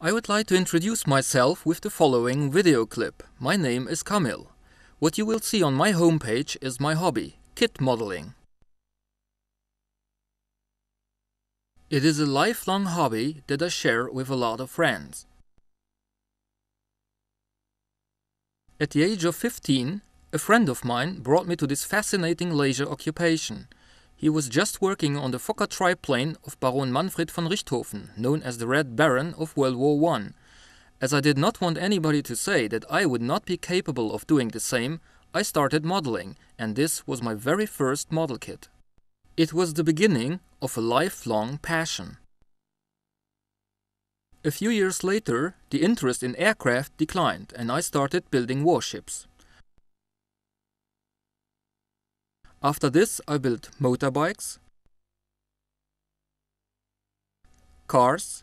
I would like to introduce myself with the following video clip. My name is Camille. What you will see on my homepage is my hobby, kit modeling. It is a lifelong hobby that I share with a lot of friends. At the age of 15, a friend of mine brought me to this fascinating leisure occupation. He was just working on the Fokker triplane of Baron Manfred von Richthofen, known as the Red Baron of World War I. As I did not want anybody to say that I would not be capable of doing the same, I started modeling, and this was my very first model kit. It was the beginning of a lifelong passion. A few years later, the interest in aircraft declined, and I started building warships. After this, I built motorbikes, cars,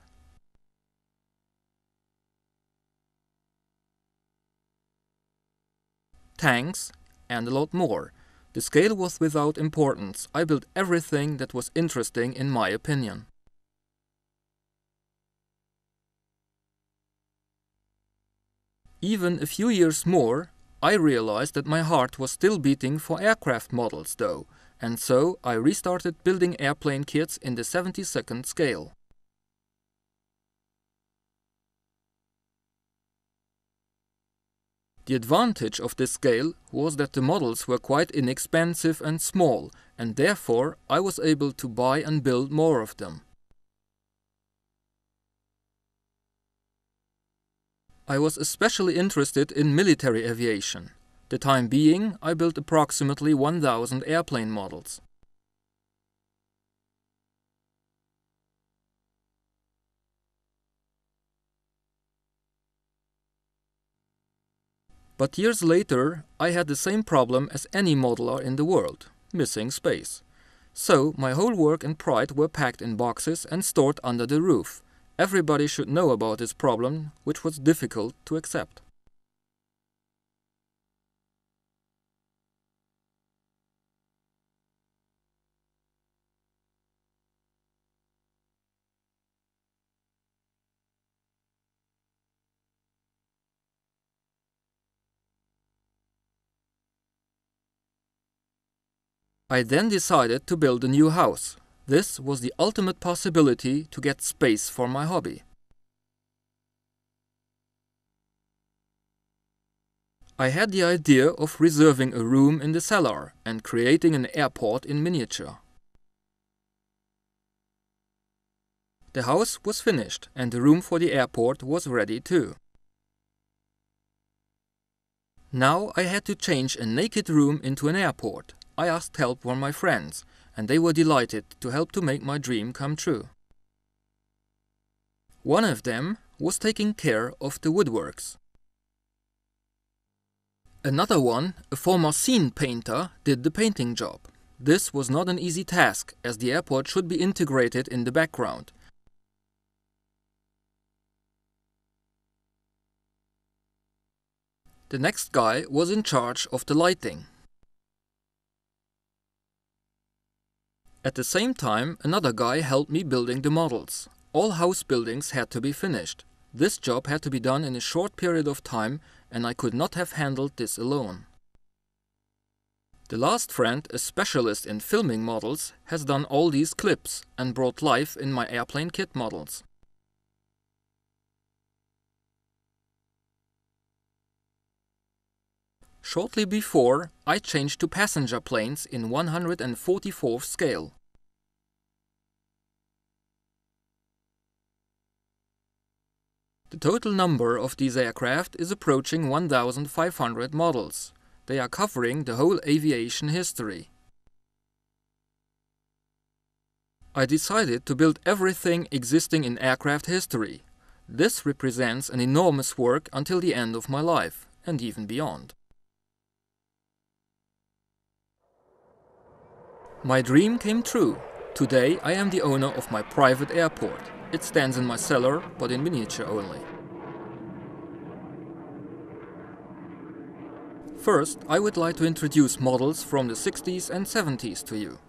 tanks, and a lot more. The scale was without importance. I built everything that was interesting in my opinion. Even a few years more, I realized that my heart was still beating for aircraft models though, and so I restarted building airplane kits in the 72nd scale. The advantage of this scale was that the models were quite inexpensive and small, and therefore I was able to buy and build more of them. I was especially interested in military aviation. The time being, I built approximately 1,000 airplane models. But years later, I had the same problem as any modeler in the world, missing space. So my whole work and pride were packed in boxes and stored under the roof. Everybody should know about this problem, which was difficult to accept. I then decided to build a new house. This was the ultimate possibility to get space for my hobby. I had the idea of reserving a room in the cellar and creating an airport in miniature. The house was finished and the room for the airport was ready too. Now I had to change a naked room into an airport. I asked help from my friends, and they were delighted to help to make my dream come true. One of them was taking care of the woodworks. Another one, a former scene painter, did the painting job. This was not an easy task, as the airport should be integrated in the background. The next guy was in charge of the lighting. At the same time, another guy helped me building the models. All house buildings had to be finished. This job had to be done in a short period of time, and I could not have handled this alone. The last friend, a specialist in filming models, has done all these clips and brought life in my airplane kit models. Shortly before, I changed to passenger planes in 144th scale. The total number of these aircraft is approaching 1,500 models. They are covering the whole aviation history. I decided to build everything existing in aircraft history. This represents an enormous work until the end of my life, and even beyond. My dream came true. Today I am the owner of my private airport. It stands in my cellar, but in miniature only. First, I would like to introduce models from the 60s and 70s to you.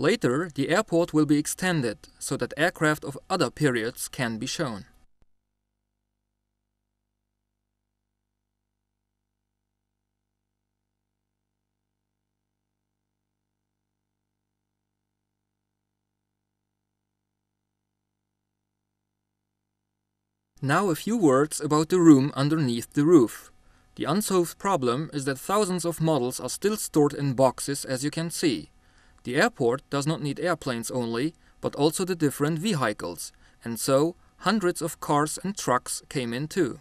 Later, the airport will be extended so that aircraft of other periods can be shown. Now a few words about the room underneath the roof. The unsolved problem is that thousands of models are still stored in boxes, as you can see. The airport does not need airplanes only, but also the different vehicles, and so hundreds of cars and trucks came in too.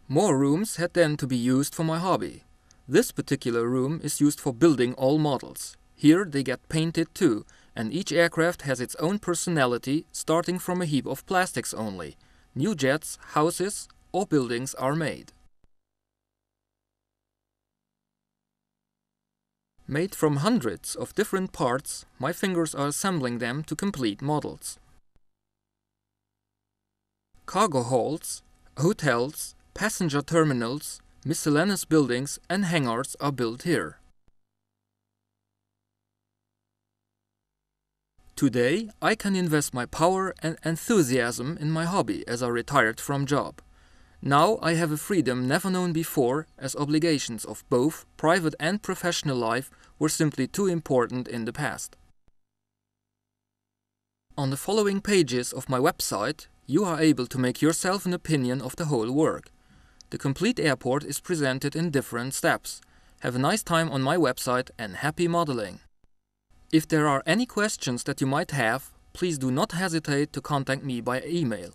More rooms had then to be used for my hobby. This particular room is used for building all models. Here they get painted too, and each aircraft has its own personality, starting from a heap of plastics only. New jets, houses, or buildings are made. Made from hundreds of different parts, my fingers are assembling them to complete models. Cargo halls, hotels, passenger terminals, miscellaneous buildings and hangars are built here. Today, I can invest my power and enthusiasm in my hobby as I retired from job. Now I have a freedom never known before, as obligations of both private and professional life were simply too important in the past. On the following pages of my website, you are able to make yourself an opinion of the whole work. The complete airport is presented in different steps. Have a nice time on my website and happy modeling! If there are any questions that you might have, please do not hesitate to contact me by email.